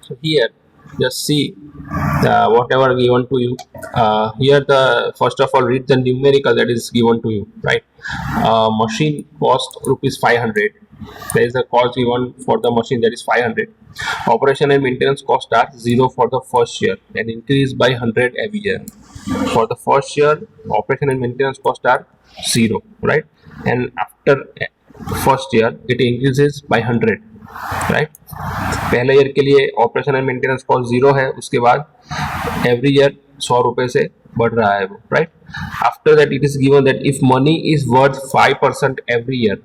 So here, just see whatever given to you. Here, the first of all, read the numerical that is given to you, right? Machine cost rupees 500. There is a cost given for the machine, that is 500. Operation and maintenance cost are 0 for the first year and increase by 100 every year. For the first year, operation and maintenance cost are 0, right? And after first year, it increases by 100, right? पहले year के लिए operation and maintenance cost 0 है, उसके बाद every year 100 रुपए से बढ़ रहा है वो, right? After that it is given that if money is worth 5% every year,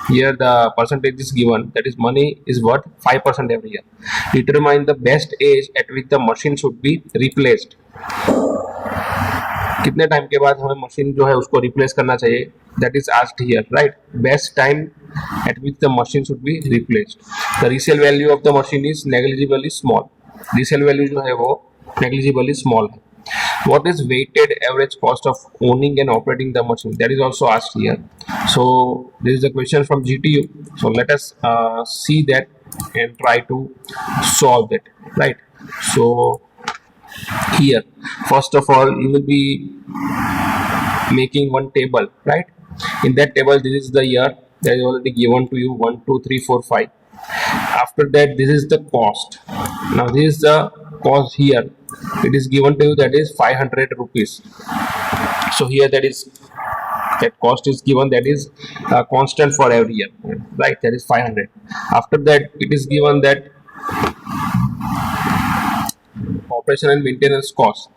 here the percentage is given, that is money is worth 5% every year. Determine the best age at which the machine should be replaced. कितने time के बाद हमें machine जो है उसको replace करना चाहिए, that is asked here, right? Best time eight which the machine should be replaced. The resale value of the machine is negligibly small. Resale value जो है वो नेग्लिजिबली स्मॉल है. What is weighted average cost of owning and operating the machine? That is also asked here. So this is the question from GTU. So let us see that and try to solve it, right? So here, first of all, you will be making one table, right? In that table, this is the year that is already given to you, 1 2 3 4 5. After that, this is the cost. Now this is the cost here, it is given to you, that is 500 rupees. So here, that cost is given, that is constant for every year, right? That is 500. After that, it is given that operation and maintenance cost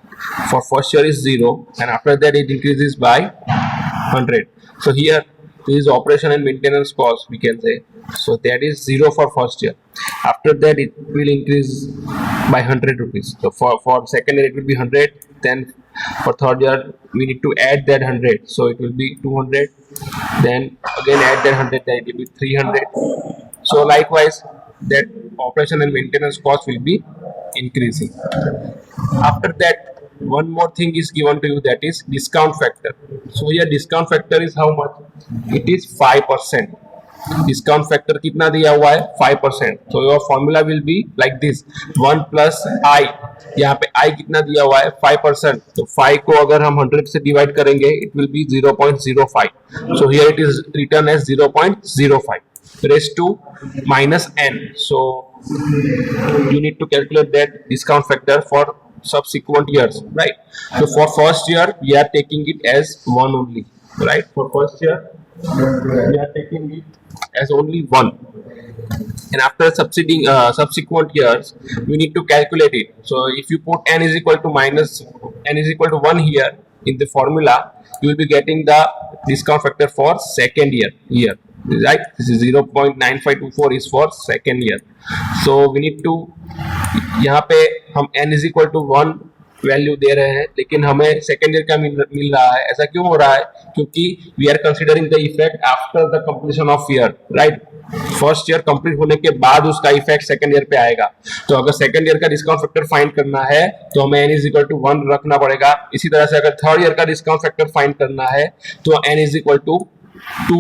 for first year is 0, and after that it increases by 100. So here, this is operation and maintenance cost, we can say. So that is 0 for first year. After that, it will increase by 100 rupees. So for second year, it will be 100. Then for third year, we need to add that 100. So it will be 200. Then again add that 100. Then it will be 300. So likewise, that operation and maintenance cost will be increasing. After that, one more thing is given to you, that is discount factor. So here discount factor is how much? It is 5%. Discount factor कितना दिया हुआ है? 5%. So your formula will be like this, 1 plus I. यहाँ पे I कितना दिया हुआ है? 5%. तो 5 को अगर हम 100 से डिवाइड करेंगे, it will be 0.05. So here it is written as 0.05 raised to minus n. So you need to calculate that discount factor for subsequent years, right? So for first year, we are taking it as 1 only, right? For first year, we are taking it as only 1, and after subsequent years, we need to calculate it. So if you put n is equal to minus n is equal to 1 here in the formula, you will be getting the discount factor for second year, right? This is 0.9524 is for second year. So we need to, यहाँ पे हम n is equal to 1 value दे रहे हैं, लेकिन हमें second year का मिल रहा है. ऐसा क्यों हो रहा है? क्योंकि we are considering the effect after the completion of year, right? First year complete होने के बाद उसका इफेक्ट सेकेंड ईयर पे आएगा. तो अगर सेकेंड ईयर का डिस्काउंट फैक्टर फाइंड करना है, तो हमें n इज इक्वल टू 1 रखना पड़ेगा. इसी तरह से अगर थर्ड ईयर का डिस्काउंट फैक्टर फाइंड करना है, तो n इज इक्वल टू 2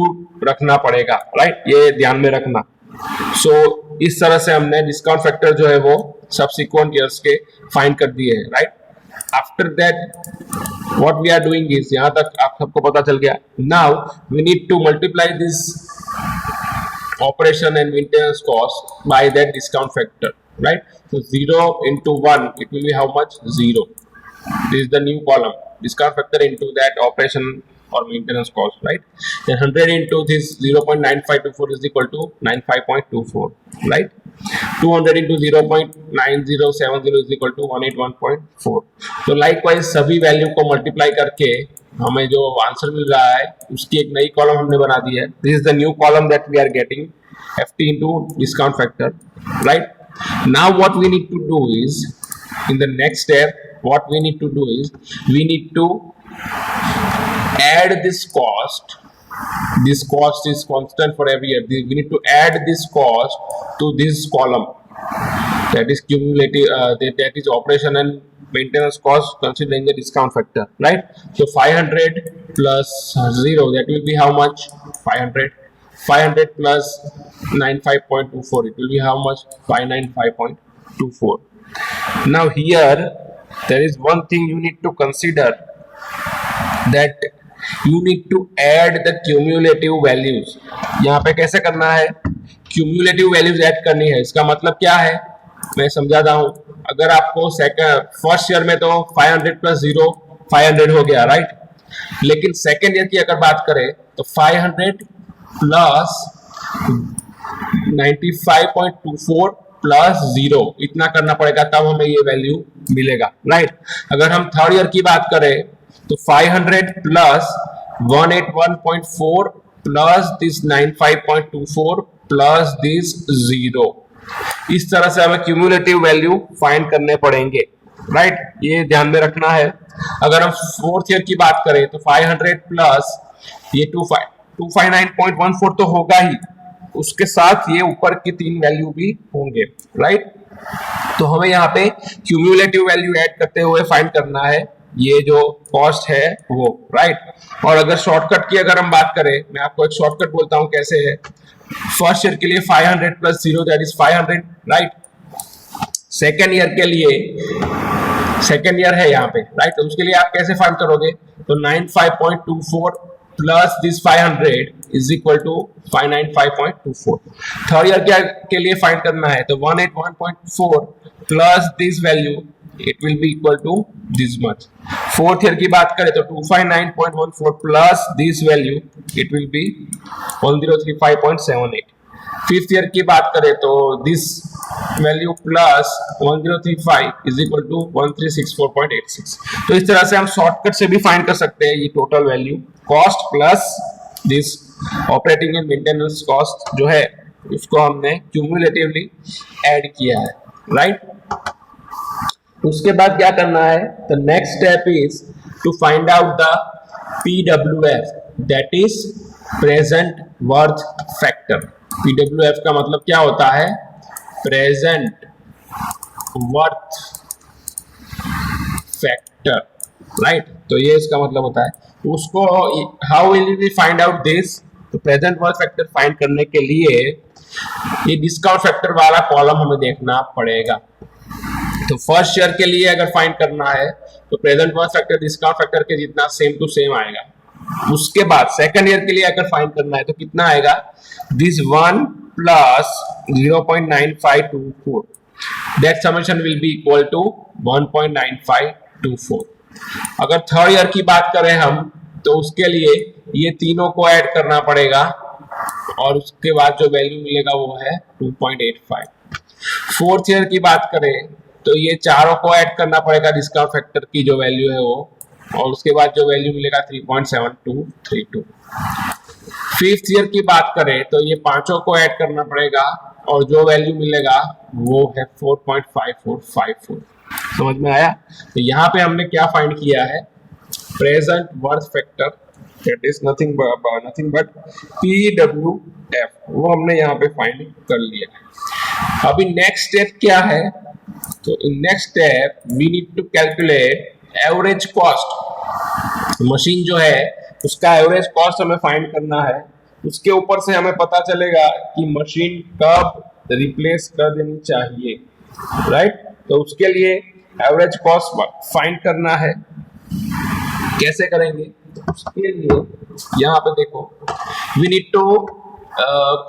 रखना पड़ेगा, राइट? ये ध्यान में रखना. सो इस तरह से हमने डिस्काउंट फैक्टर जो है वो सब्सिक्वेंट ईयर्स के फाइंड कर दिए हैं, right? After that, what we are doing is, यहाँ तक आप सबको पता चल गया. Now we need to multiply this operation and maintenance cost by that discount factor, right? So 0 into 1, it will be how much? 0. This is the new column, discount factor into that operation or maintenance cost, right? Then 100 into this 0.9524 is equal to 95.24, right? 200 into 0.9070 is equal to 181.4. तो likewise सभी value को multiply करके हमें जो answer मिल रहा है, उसकी एक नई कॉलम हमने बना दी है. This is the new column that we are getting, FT into discount factor, right? Now what we need to do is, in the next step, what we need to do is, we need to add this cost. This cost is constant for every year. We need to add this cost to this column, that is cumulative, that is operation and maintenance cost considering the discount factor, right? So 500 plus 0, that will be how much? 500 plus 95.24, it will be how much? 595.4. 24. Now here there is one thing you need to consider, that you need to add the cumulative values. यहाँ पे कैसे करना है, cumulative values add करनी है. इसका मतलब क्या है मैं समझाता हूँ. अगर आपको फर्स्ट ईयर में तो 500 प्लस 0 500 हो गया, राइट. लेकिन सेकेंड ईयर की अगर बात करें तो 500 प्लस 95.24 प्लस 0 इतना करना पड़ेगा, तब हमें ये वैल्यू मिलेगा, राइट. अगर हम थर्ड ईयर की बात करें तो 500 plus 181.4 plus this 95.24 plus this 0, इस तरह से हमें क्यूमुलेटिव वैल्यू फाइंड करने पड़ेंगे, राइट. ये ध्यान में रखना है. अगर हम फोर्थ ईयर की बात करें तो 500 प्लस ये 259.14 तो होगा ही, उसके साथ ये ऊपर की तीन वैल्यू भी होंगे, राइट. तो हमें यहाँ पे क्यूमुलेटिव वैल्यू ऐड करते हुए फाइंड करना है ये जो कॉस्ट है वो, राइट. और अगर शॉर्टकट की अगर हम बात करें, मैं आपको एक शॉर्टकट बोलता हूँ कैसे है. फर्स्ट ईयर के लिए 500 plus 0 that is 500, right. Second year के लिए, सेकेंड ईयर है यहाँ पे, राइट. तो उसके लिए आप कैसे फाइंड करोगे, तो 95.24 plus this 500 is equal to 595.24. Third year के लिए फाइंड करना है तो 181.4 plus this value it will be equal to this much. Fourth year की बात करें तो 259.14 plus this value it will be 1035.78. Fifth year की बात करें तो this value plus 1035 is equal to 1364.86. तो इस तरह से हम शॉर्टकट से भी फाइंड कर सकते हैं ये total value cost plus this operating and maintenance cost जो है उसको हमने क्यूमुलेटिवली ऐड किया है, राइट. उसके बाद क्या करना है, the next step is to find out the PWF, that is present worth factor. PWF का मतलब क्या होता है, प्रेजेंट वर्थ फैक्टर, राइट. तो ये इसका मतलब होता है. उसको how will we find out this, तो प्रेजेंट वर्थ फैक्टर फाइंड करने के लिए ये डिस्काउंट फैक्टर वाला कॉलम हमें देखना पड़ेगा. तो फर्स्ट ईयर के लिए अगर फाइंड करना है तो present worth factor discount factor के जितना सेम टू सेम आएगा. उसके बाद सेकंड ईयर के लिए अगर फाइंड करना है तो कितना आएगा, this 1 plus 0.9524, that summation will be equal to 1.9524. अगर थर्ड ईयर की बात करें हम तो उसके लिए ये तीनों को ऐड करना पड़ेगा और उसके बाद जो वैल्यू मिलेगा वो है 2.85. फोर्थ ईयर की बात करें तो ये चारों को ऐड करना पड़ेगा डिस्काउंट फैक्टर की जो वैल्यू है वो, और उसके बाद जो वैल्यू मिलेगा 3.7232. फिफ्थ ईयर की बात करें तो ये पांचों को ऐड करना पड़ेगा और जो वैल्यू मिलेगा वो है 4.5454. समझ में आया. तो यहाँ पे हमने क्या फाइंड किया है, present worth factor, that is nothing but PWF, वो हमने यहाँ पे फाइंड कर लिया है. अभी नेक्स्ट स्टेप क्या है, तो in next step we need to calculate average cost. Machine जो है उसका एवरेज कॉस्ट हमें फाइंड करना है. उसके ऊपर से हमें पता चलेगा कि मशीन कब रिप्लेस कर देनी चाहिए, राइट. तो उसके लिए एवरेज कॉस्ट फाइंड करना है. कैसे करेंगे, उसके लिए यहाँ पे देखो, we need to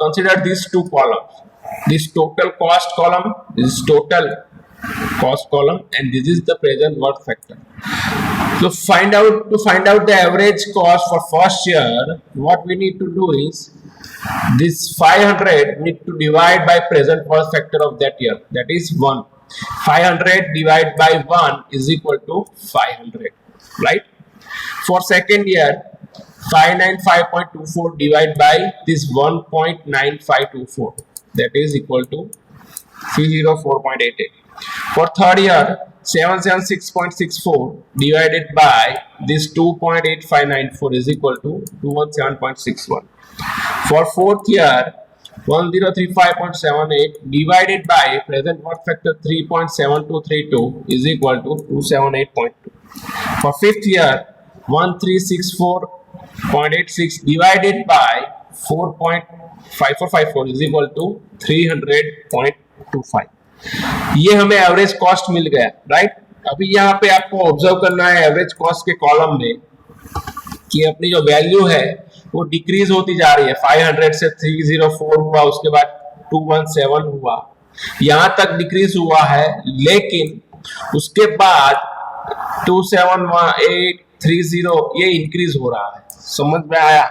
consider this two columns, this total cost column, this total cost column, and this is the present worth factor. So to find out the average cost for first year, what we need to do is this 500 need to divide by present worth factor of that year, that is 1. 500 divided by 1 is equal to 500, right. For second year, 595.24 divided by this 1.9524, that is equal to 304.88. For third year, 776.64 divided by this 2.8594 is equal to 217.61. For fourth year, 1035.78 divided by present worth factor 3.7232 is equal to 278.2. For fifth year, 1364.86 divided by 4.5454 is equal to 300.25. ये हमें average cost मिल गया, right. अभी यहाँ पे आपको observe करना है average cost के कॉलम में कि अपनी जो वैल्यू है वो डिक्रीज होती जा रही है। 500 से 304 हुआ, उसके बाद 217 हुआ, यहां तक डिक्रीज हुआ है, लेकिन उसके बाद 27830 ये इंक्रीज हो रहा है। समझ में आया?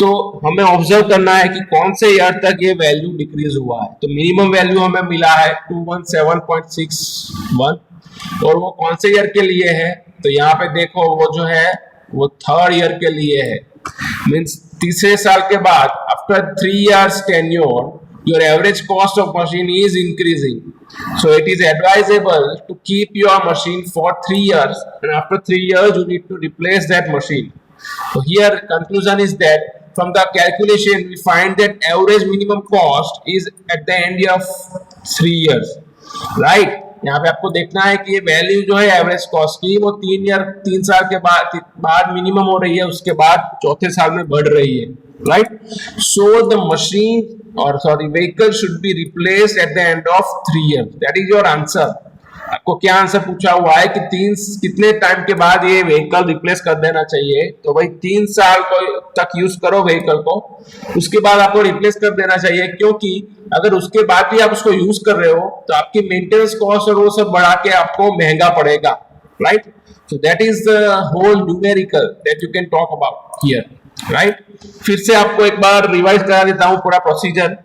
तो हमें ऑब्जर्व करना है कि कौन से ईयर तक ये वैल्यू डिक्रीज हुआ है। तो मिनिमम वैल्यू हमें मिला है 217.61 और वो कौन से ईयर के लिए है? तो यहाँ पे देखो वो जो है वो थर्ड ईयर के लिए है, मीन्स तीसरे साल के बाद after 3 years tenure your average cost of machine is increasing, so it is advisable to keep your machine for 3 years and after 3 years you need to replace that machine. So here conclusion is that from the calculation we find that average minimum cost is at the end of 3 years, right? यहाँ पे आपको देखना है कि ये value जो है average cost की वो 3 साल के बाद मिनिमम हो रही है, उसके बाद चौथे साल में बढ़ रही है, राइट। सो द मशीन और sorry vehicle should be replaced eight the end of 3 years, that is your answer. आपको क्या आंसर पूछा हुआ है कि कितने टाइम के बाद ये व्हीकल रिप्लेस कर देना चाहिए? तो भाई 3 साल तक यूज करो व्हीकल को, उसके बाद आपको रिप्लेस कर देना चाहिए, क्योंकि अगर उसके बाद भी आप उसको यूज कर रहे हो तो आपकी मेंटेनेंस कॉस्ट और वो सब बढ़ा के आपको महंगा पड़ेगा, right. So that is the whole numerical that you can talk about here, right. फिर से आपको एक बार रिवाइज करा देता हूं पूरा प्रोसीजर।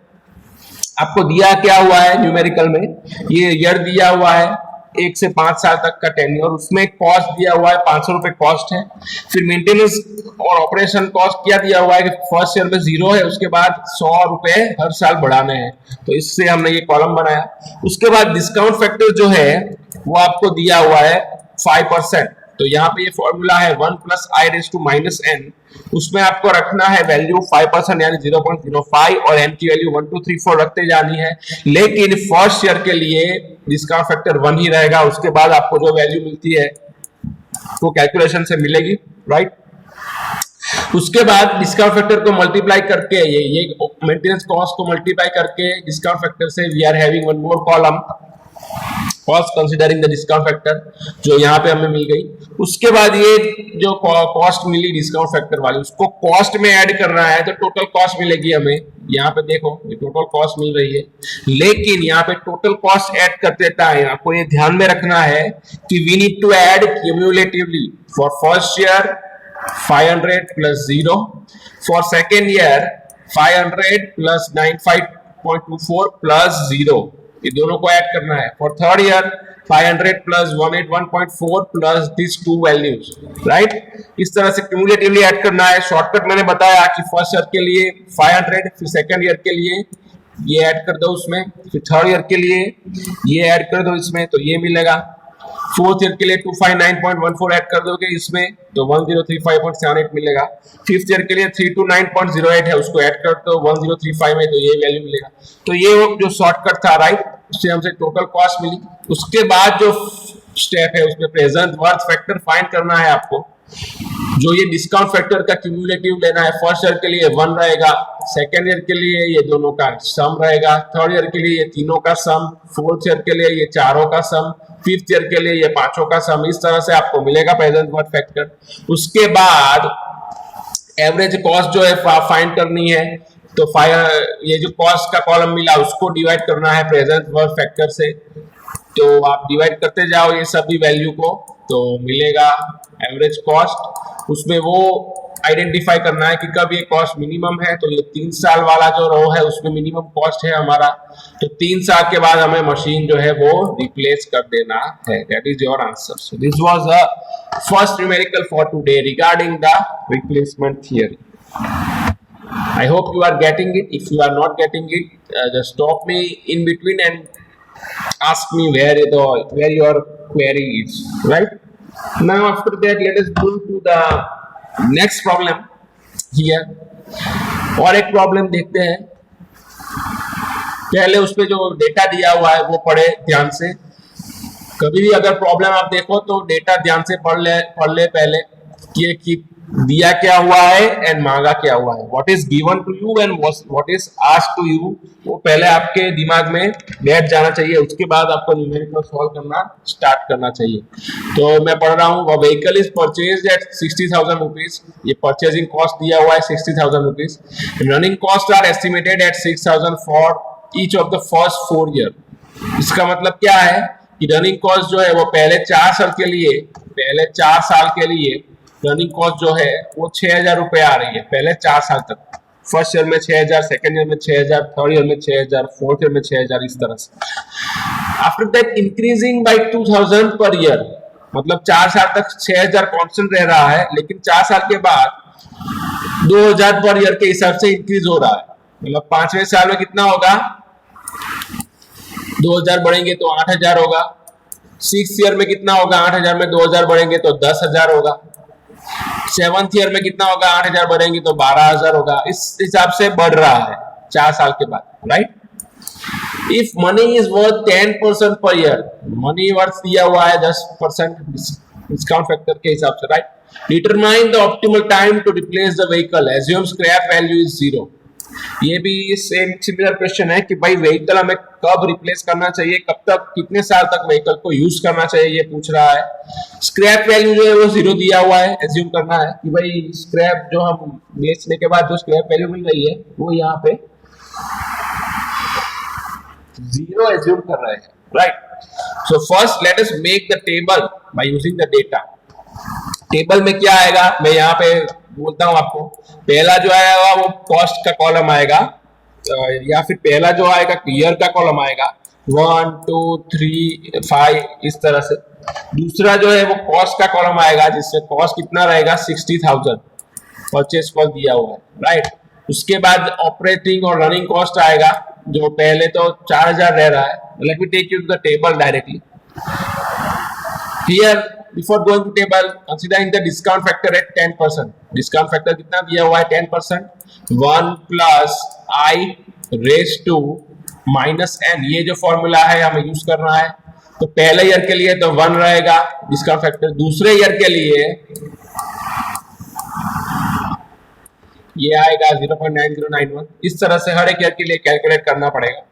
आपको दिया क्या हुआ है न्यूमेरिकल में, ये ईयर दिया हुआ है 1 से 5 साल तक का टेन्योर, उसमें कॉस्ट दिया हुआ है 500 रुपए कॉस्ट है। फिर मेंटेनेंस और ऑपरेशन कॉस्ट क्या दिया हुआ है कि फर्स्ट ईयर में 0 है, उसके बाद 100 रुपए हर साल बढ़ाने हैं, तो इससे हमने ये कॉलम बनाया। उसके बाद डिस्काउंट फैक्टर जो है वो आपको दिया हुआ है 5%। तो यहाँ पे ये फॉर्मूला है 1 + i⁻⁻n, उसमें आपको रखना है वैल्यू 5% यानी 0.05 और n की वैल्यू 1 2 3 4 रखते जानी है, लेकिन फर्स्ट ईयर के लिए डिस्काउंट फैक्टर 1 ही रहेगा। उसके बाद आपको जो वैल्यू मिलती है वो कैलकुलेशन से मिलेगी, राइट। उसके बाद डिस्काउंट फैक्टर को मल्टीप्लाई करके ये मेंटेनेंस कॉस्ट को मल्टीप्लाई करके डिस्काउंट फैक्टर से we are having one more column cost considering the discount factor, जो यहाँ पे हमें मिल गई। उसके बाद ये जो कॉस्ट मिली डिस्काउंट फैक्टर वाली, उसको कॉस्ट में ऐड करना है, तो टोटल कॉस्ट मिलेगी हमें। यहाँ पे देखो ये टोटल कॉस्ट मिल रही है, लेकिन यहाँ पे टोटल कॉस्ट ऐड करते टाइम आपको ये ध्यान में रखना है कि we need to add cumulatively for first year 500 + 0, for second year 500 + 95.24 + 0, ये दोनों को ऐड करना है। For third year 500 + 181.4 + these 2 values, right. इस तरह से क्यूमुलेटिवली ऐड करना है। शॉर्टकट मैंने बताया कि फर्स्ट ईयर के लिए 500, फिर सेकंड ईयर के लिए ये ऐड कर दो उसमें, फिर थर्ड ईयर के लिए ये ऐड कर दो इसमें, तो ये मिलेगा। फोर्थ ईयर के लिए 259.14 ऐड कर दोगे इसमें, तो 1035.78 मिलेगा। फिफ्थ ईयर के लिए 329.08 है, उसको ऐड कर दो 1035 में, तो ये वैल्यू मिलेगा। तो ये जो शॉर्टकट था, राइट, उससे हमसे टोटल कॉस्ट मिली। उसके बाद जो स्टेप है उसमें प्रेजेंट वर्थ फैक्टर फाइंड करना है आपको, जो ये डिस्काउंट फैक्टर का क्यूमुलेटिव लेना है। फर्स्ट ईयर के लिए 1 रहेगा, सेकेंड ईयर के लिए ये दोनों का सम रहेगा, थर्ड ईयर के लिए ये तीनों का सम, फोर्थ ईयर के लिए ये चारों का सम, फिफ्थ ईयर के लिए ये पांचों का सम। इस तरह से आपको मिलेगा प्रेजेंट वर्थ फैक्टर। उसके बाद एवरेज कॉस्ट जो है फाइंड करनी है, तो ये जो कॉस्ट का कॉलम मिला उसको डिवाइड करना है प्रेजेंट वर्थ फैक्टर से। तो आप डिवाइड करते जाओ ये सभी वैल्यू को, तो मिलेगा एवरेज कॉस्ट। उसमें वो आइडेंटिफाई करना है कि कब ये कॉस्ट मिनिमम है, तो ये 3 साल वाला जो रो है उसमें मिनिमम कॉस्ट है हमारा, तो 3 साल के बाद हमें मशीन जो है वो रिप्लेस कर देना है। That is your answer. So this was the first numerical for today regarding the replacement theory. I hope you are getting it. If you are not getting it, just stop me in between and ask me where your query is, right? Now after that let us move to the next problem here। और एक problem देखते हैं, पहले उस पे जो data दिया हुआ है वो पढ़े ध्यान से। कभी भी अगर प्रॉब्लम आप देखो तो डेटा ध्यान से पढ़ ले पहले, कि दिया क्या हुआ है एंड मांगा क्या हुआ है, what is given to you and what is asked to you, वो पहले आपके दिमाग में बैठ जाना चाहिए, उसके बाद आपको न्यूमेरिकल सॉल्व करना स्टार्ट करना चाहिए। तो मैं पढ़ रहा हूँ, vehicle is purchased at 60,000 rupees, ये परचेजिंग कॉस्ट दिया हुआ है 60,000 rupees, running cost are estimated at 6,000 for each of the first 4 year. इसका मतलब क्या है कि रनिंग कॉस्ट जो है वो पहले 4 साल के लिए रनिंग कॉस्ट जो है वो 6,000 रुपए आ रही है पहले 4 साल तक। फर्स्ट ईयर में 6,000, सेकेंड ईयर में 6,000, थर्ड ईयर में 6,000, फोर्थ ईयर में 6,000, इस तरह से। After that increasing by 2,000 per year, मतलब 4 साल तक 6,000 कांस्टेंट रह रहा है, लेकिन 4 साल के बाद 2,000 पर ईयर के हिसाब से इंक्रीज हो रहा है। मतलब 5वें साल में कितना होगा, 2,000 बढ़ेंगे तो 8,000 होगा। 6th ईयर में कितना होगा, 8,000 में 2,000 बढ़ेंगे तो 10,000 होगा। 7th ईयर में कितना होगा, 8,000 बढ़ेंगे तो 12,000 होगा। इस हिसाब से बढ़ रहा है 4 साल के बाद, right. If money is worth 10% per year, money worth दिया हुआ है 10% डिस्काउंट फैक्टर के हिसाब से, right. Determine the optimal time to replace the vehicle, assume scrap value is 0। ये भी सेम सिमिलर क्वेश्चन है कि भाई व्हीकल हमें कब रिप्लेस करना चाहिए, कब तक, कितने साल तक व्हीकल को यूज करना चाहिए, ये पूछ रहा है। स्क्रैप वैल्यू जो है वो 0 दिया हुआ है, एज्यूम करना है कि भाई स्क्रैप जो हम बेचने के बाद जो स्क्रैप वैल्यू मिल रही है वो यहाँ पे 0 एज्यूम कर रहे हैं, right. So first let us make the table by using the data. Table में क्या आएगा, मैं यहाँ पे बोलता हूँ आपको। पहला जो आएगा वो कॉस्ट का कॉलम आएगा, या फिर पहला जो आएगा ईयर का कॉलम आएगा, 1 2 3 5 इस तरह से। दूसरा जो है वो कॉस्ट का कॉलम आएगा, जिससे कॉस्ट कितना रहेगा 60,000 परचेस कॉस्ट दिया हुआ है, राइट। उसके बाद ऑपरेटिंग और रनिंग कॉस्ट आएगा, जो पहले तो 4,000 रह रहा है। Let me take you to the table directly here. Before going to table, considering the discount factor at 10%. Discount factor कितना दिया हुआ है 10%, 1 plus I raised to minus n, ये जो फॉर्मूला है हमें यूज करना है। तो पहले ईयर के लिए तो 1 रहेगा डिस्काउंट फैक्टर, दूसरे ईयर के लिए ये आएगा 0.9091। इस तरह से हर एक ईयर के लिए कैलकुलेट करना पड़ेगा।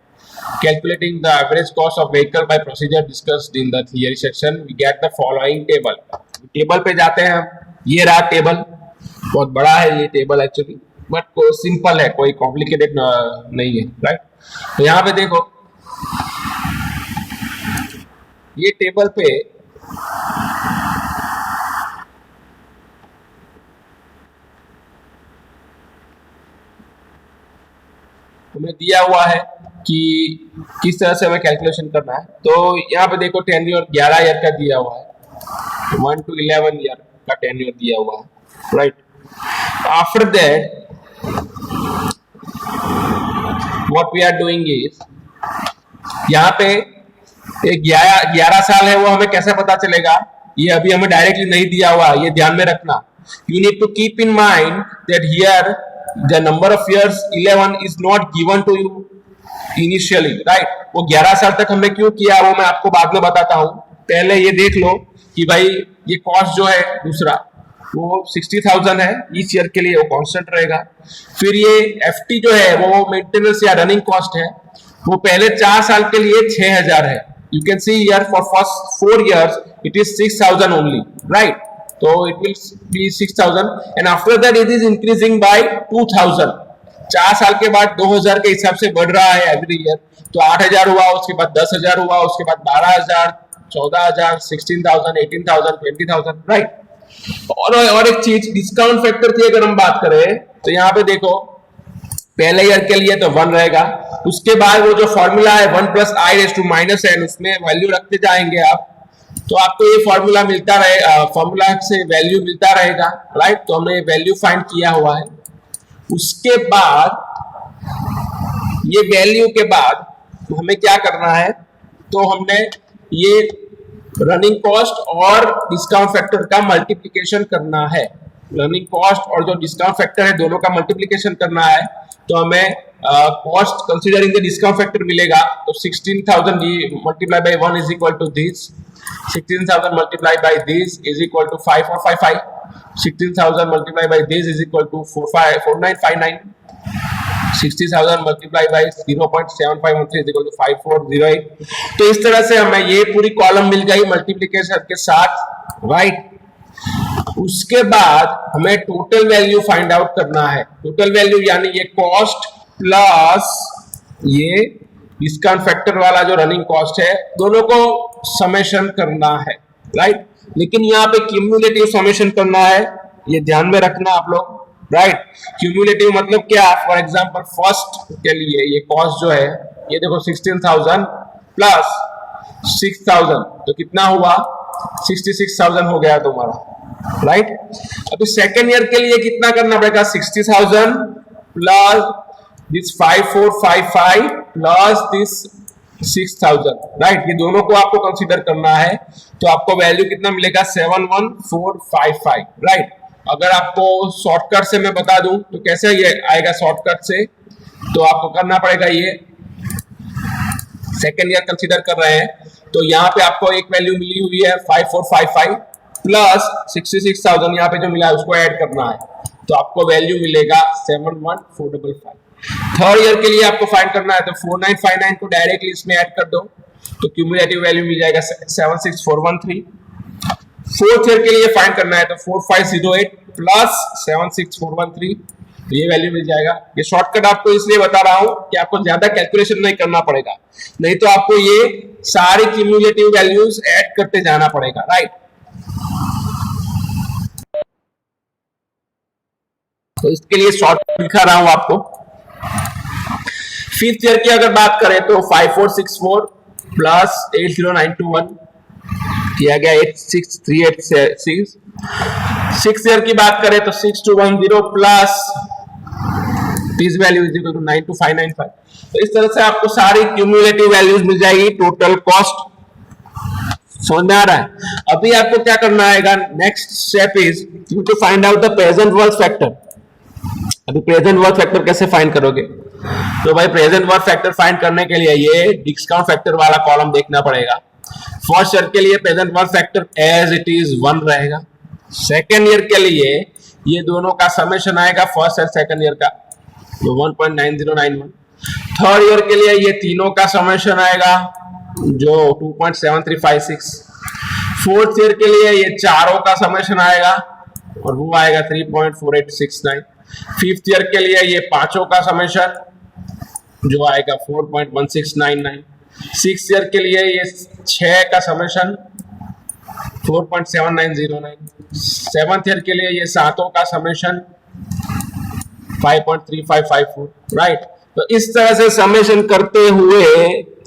Calculating the average cost of vehicle by procedure discussed in the theory section, we get the following table. Table पे जाते हैं, ये रहा टेबल, बहुत बड़ा है ये टेबल एक्चुअली, बट सिंपल है, कोई कॉम्प्लिकेटेड नहीं है, राइट। तो यहाँ पे देखो, ये टेबल पे हमें दिया हुआ है कि किस तरह से हमें कैलकुलेशन करना है। तो यहाँ पे देखो टेन्योर 11 ईयर का दिया हुआ है, 1 to 11 ईयर का टेन्योर दिया हुआ है, right. After that what we are doing is, यहाँ पे एक 11 साल है, वो हमें कैसे पता चलेगा, ये अभी हमें डायरेक्टली नहीं दिया हुआ, ये ध्यान में रखना। You need to keep in mind that here the number of years 11 is not given to you initially, right। वो 11 साल तक हमने क्यों किया वो मैं आपको बाद में बताता हूँ। पहले ये देख लो कि भाई ये कॉस्ट जो है दूसरा वो 60,000 है, ईच ईयर के लिए वो कांस्टेंट रहेगा। फिर ये एफटी जो है वो मेंटेनेंस या रनिंग कॉस्ट है, वो पहले 4 साल के लिए 6,000 है। You can see here for first 4 years it is 6,000 only, right। तो it will be 6,000 and after that it is increasing by 2,000। 4 साल के बाद 2,000 के हिसाब से बढ़ रहा है एवरी ईयर। तो 8,000 हुआ, उसके बाद 10,000 हुआ, उसके बाद 12,000, 14,000, 16,000, 18,000, 20,000, राइट। और एक चीज डिस्काउंट फैक्टर की अगर हम बात करें तो यहाँ पे देखो पहले ईयर के लिए तो 1 रहेगा, उसके बाद वो जो फॉर्मूला है 1 plus I raised to minus n, उसमें वैल्यू रखते जाएंगे आप, तो आपको ये फॉर्मूला मिलता रहे, फॉर्मूला से वैल्यू मिलता रहेगा, राइट। तो हमने वैल्यू फाइंड किया हुआ है। उसके बाद ये वैल्यू के बाद हमें क्या करना है, तो हमने ये रनिंग कॉस्ट और डिस्काउंट फैक्टर का मल्टीप्लिकेशन करना है। रनिंग कॉस्ट और जो डिस्काउंट फैक्टर है दोनों का मल्टीप्लिकेशन करना है। तो हमें cost considering the discount factor मिलेगा, तो 16,000 multiply by 1 is equal to this, 16,000 multiplied by this is equal to 5 और 5 5। 16,000 multiplied by this is equal to 4959. 60,000 multiplied by 0.7513 is equal to 5408. तो इस तरह से हमें ये पूरी कॉलम मिल गई मल्टीप्लिकेशन के साथ, राइट। उसके बाद हमें टोटल वैल्यू फाइंड आउट करना है। टोटल वैल्यू यानी ये कॉस्ट प्लस ये डिस्काउंट फैक्टर वाला जो रनिंग कॉस्ट है, दोनों को समेशन करना है, राइट। लेकिन यहाँ पे क्यूमुलेटिव समेशन करना है, ये ध्यान में रखना आप लोग, राइट। क्यूमुलेटिव मतलब क्या? फॉर एग्जांपल फर्स्ट के लिए ये कॉस्ट जो है, ये देखो 16,000 प्लस 6,000 तो कितना हुआ? 66,000 हो गया तुम्हारा, राइट। अभी सेकेंड ईयर के लिए कितना करना पड़ेगा? 60,000 plus this 5455 plus this 6,000, right. ये दोनों को आपको कंसीडर करना है, तो आपको वैल्यू कितना मिलेगा? 71455, राइट। अगर आपको शॉर्टकट से मैं बता दूं तो कैसे ये आएगा शॉर्टकट से, तो आपको करना पड़ेगा, ये सेकेंड ईयर कंसीडर कर रहे हैं तो यहाँ पे आपको एक वैल्यू मिली हुई है 5455 प्लस 66,000 यहाँ पे जो मिला है उसको ऐड करना है, तो आपको वैल्यू मिलेगा 71455। थर्ड ईयर के लिए आपको फाइंड करना है तो 4959 को डायरेक्टली इसमें ऐड कर दो, तो क्यूमुलेटिव वैल्यू मिल जाएगा 76413। फोर्थ ईयर के लिए फाइंड करना है तो 4508 प्लस 76413, तो ये वैल्यू मिल जाएगा। ये शॉर्टकट आपको इसलिए बता रहा हूं कि आपको ज्यादा कैलकुलेशन नहीं करना पड़ेगा, नहीं तो आपको ये सारी क्यूमुलेटिव वैल्यूज ऐड करते जाना पड़ेगा, राइट। तो इसके लिए शॉर्टकट दिखा रहा हूं आपको। फिफ्थ ईयर की अगर बात करें तो 5464 प्लस 80921 किया गया 86386। सिक्स ईयर की बात करें तो 6210 plus this value is equal to 92595। तो इस तरह से आपको सारी क्यूमुलेटिव वैल्यूज मिल जाएगी, टोटल कॉस्ट। समझ में आ रहा है? अभी आपको क्या करना है? Next step is to find out the present worth factor. अभी प्रेजेंट वर्थ फैक्टर कैसे फाइंड करोगे? तो भाई प्रेजेंट वर्थ फैक्टर फाइंड करने के लिए ये डिस्काउंट फैक्टर वाला कॉलम देखना पड़ेगा। फर्स्ट ईयर के लिए present worth factor as it is 1 रहेगा। सेकेंड ईयर के लिए ये दोनों का समेशन आएगा, फर्स्ट और सेकेंड ईयर का, तो 1.9091। थर्ड ईयर के लिए ये तीनों का समेशन आएगा जो 2.7356। फोर्थ ईयर के लिए ये चारों का समेशन आएगा और वो आएगा 3.4869। फिफ्थ ईयर के लिए ये पांचों का समेशन जो आएगा 4.1699। सिक्स ईयर के लिए ये 6 का समेशन 4.7909। सेवंथ ईयर के लिए ये सातों का समेशन 5.3554, राइट। तो इस तरह से समेशन करते हुए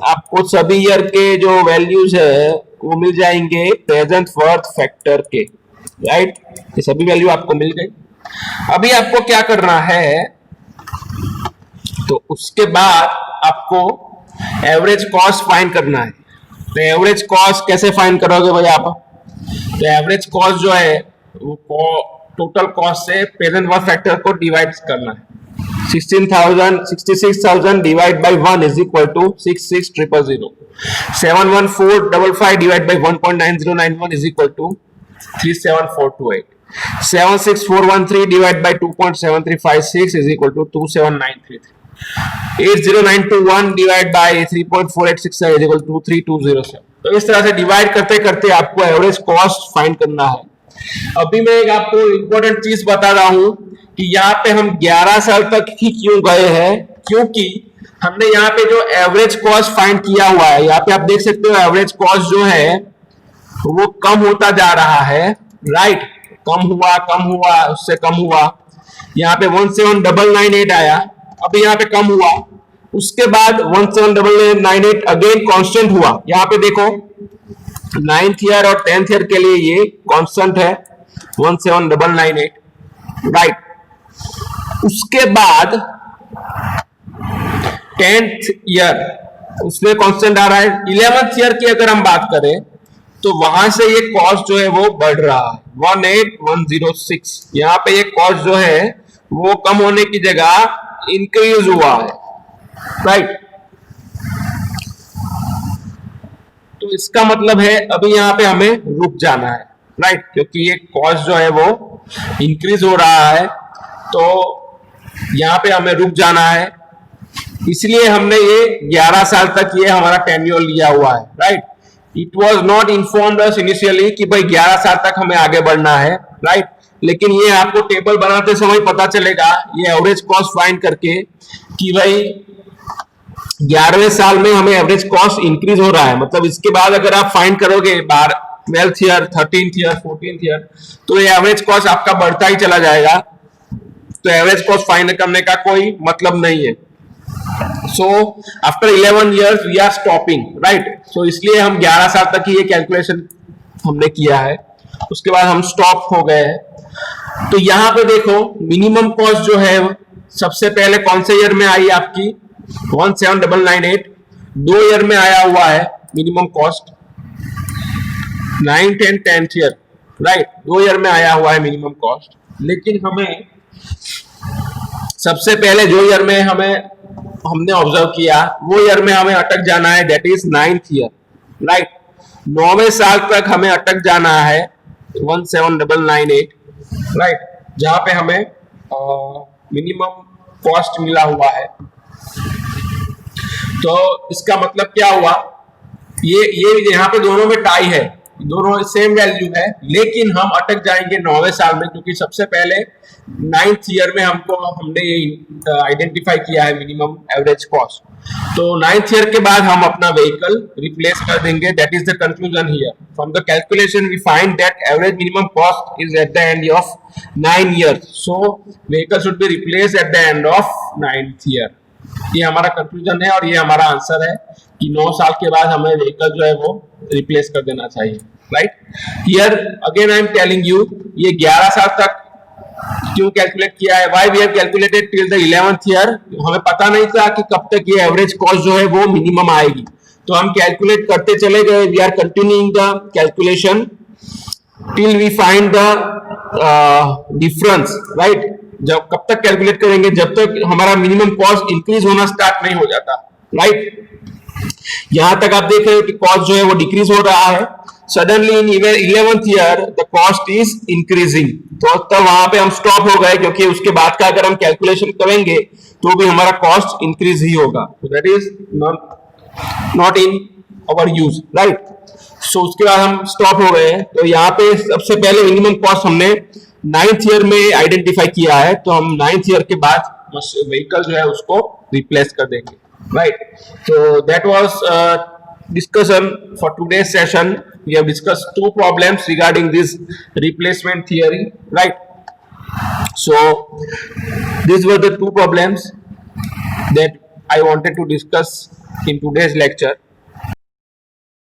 आपको सभी ईयर के जो वैल्यूज है वो मिल जाएंगे प्रेजेंट वर्थ फैक्टर के, राइट। ये सभी वैल्यू आपको मिल गई। अभी आपको क्या करना है, तो उसके बाद आपको एवरेज कॉस्ट फाइंड करना है। तो एवरेज कॉस्ट कैसे फाइंड करोगे भाई आप? तो एवरेज कॉस्ट जो है वो टोटल कॉस्ट से प्रेजेंट वर्थ फैक्टर को डिवाइड करना है। 66,000 divide by 1 is equal to 66,000। 71455 divide by 1.9091 is equal to 37428। 76413 divide by 2.7356 is equal to 27933। 80921 divide by 3.4867 is equal to 3207। तो इस तरह से डिवाइड करते करते आपको एवरेज कॉस्ट फाइंड करना है। अभी मैं एक आपको इंपॉर्टेंट चीज बता रहा हूं कि यहाँ पे हम 11 साल तक ही क्यों गए हैं, क्योंकि हमने यहाँ पे जो एवरेज कॉस्ट फाइंड किया हुआ है, यहाँ पे आप देख सकते हो एवरेज कॉस्ट जो है वो कम होता जा रहा है, राइट। कम हुआ उससे कम हुआ। यहाँ पे 17998 आया, अभी यहाँ पे कम हुआ, उसके बाद 17998 अगेन कांस्टेंट हुआ। यहाँ पे देखो 9th ईयर और 10th ईयर के लिए ये कांस्टेंट है 17998, राइट। उसके बाद 10th ईयर उसमें कांस्टेंट आ रहा है। 11th ईयर की अगर हम बात करें तो वहां से ये कॉस्ट जो है वो बढ़ रहा है 18106। यहाँ पे ये कॉस्ट जो है वो कम होने की जगह इंक्रीज हुआ है, राइट। तो इसका मतलब है अभी यहाँ पे हमें रुक जाना है, राइट, क्योंकि ये कॉस्ट जो है वो इंक्रीज हो रहा है तो यहाँ पे हमें रुक जाना है, इसलिए हमने ये 11 साल तक ये हमारा टेन्योर लिया हुआ है, right. It was not informed us initially कि भाई 11 साल तक हमें आगे बढ़ना है, राइट। लेकिन ये आपको टेबल बनाते समय पता चलेगा ये एवरेज कॉस्ट फाइंड करके कि भाई 11वें साल में हमें एवरेज कॉस्ट इंक्रीज हो रहा है, मतलब इसके बाद अगर आप फाइंड करोगे 12th year, 13th year, 14th year, तो ये एवरेज कॉस्ट आपका बढ़ता ही चला जाएगा, तो एवरेज कॉस्ट फाइंड करने का कोई मतलब नहीं है। So after 11 years we are stopping, right. So इसलिए हम 11 साल तक ही ये कैलकुलेशन हमने किया है, उसके बाद हम स्टॉप हो गए हैं। तो यहाँ पे देखो मिनिमम कॉस्ट जो है सबसे पहले कौन से ईयर में आई आपकी 17998, 2 ईयर में आया हुआ है minimum cost 9th and 10th year, right. 2 year में आया हुआ है मिनिमम कॉस्ट, लेकिन हमें सबसे पहले जो ईयर में हमने ऑब्जर्व किया वो ईयर में हमें अटक जाना है, that is 9th year, right. 9वें साल तक हमें अटक जाना है 17998, राइट, जहां पे हमें मिनिमम कॉस्ट मिला हुआ है। तो इसका मतलब क्या हुआ, ये यहाँ पे दोनों में टाई है, दोनों सेम वैल्यू है, लेकिन हम अटक जाएंगे 9वें साल में, क्योंकि सबसे पहले 9th ईयर में हमने ये आइडेंटिफाई किया है मिनिमम एवरेज कॉस्ट। तो 9th ईयर के बाद हम अपना व्हीकल रिप्लेस कर देंगे, that is the conclusion here. From the calculation we find that average minimum cost is at the end of 9 years, so vehicle should be replace at the end of 9th year. ये हमारा conclusion है और ये हमारा answer है कि 9 साल के बाद हमें व्हीकल जो है वो रिप्लेस कर देना चाहिए, right. Here again I am telling you, ये 11 साल तक क्यों कैलकुलेट किया है, why we have calculated till the 11th year. हमें पता नहीं था कि कब तक ये एवरेज कॉस्ट जो है वो मिनिमम आएगी, तो हम कैलकुलेट करते चले गए, we are continuing the calculation till we find the difference, right. जब कब तक कैलकुलेट करेंगे, जब तक हमारा मिनिमम कॉस्ट इंक्रीज होना स्टार्ट नहीं हो जाता, राइट। यहां तक आप देख रहे हो कि कॉस्ट जो है वो डिक्रीज हो रहा है, suddenly in 11th year the cost is increasing, तो तब वहां पे हम स्टॉप हो गए, क्योंकि उसके बाद का अगर हम कैलकुलेशन करेंगे तो भी हमारा कॉस्ट इंक्रीज ही होगा, that is not in our use, right. So उसके बाद हम स्टॉप हो गए। तो यहाँ पे सबसे पहले मिनिमम कॉस्ट हमने 9th ईयर में आइडेंटिफाई किया है, तो हम 9th ईयर के बाद व्हीकल जो है उसको रिप्लेस कर देंगे, right. So that was discussion for today's session. We have discussed 2 problems regarding this replacement theory, right? So these were the 2 problems that I wanted to discuss in today's lecture.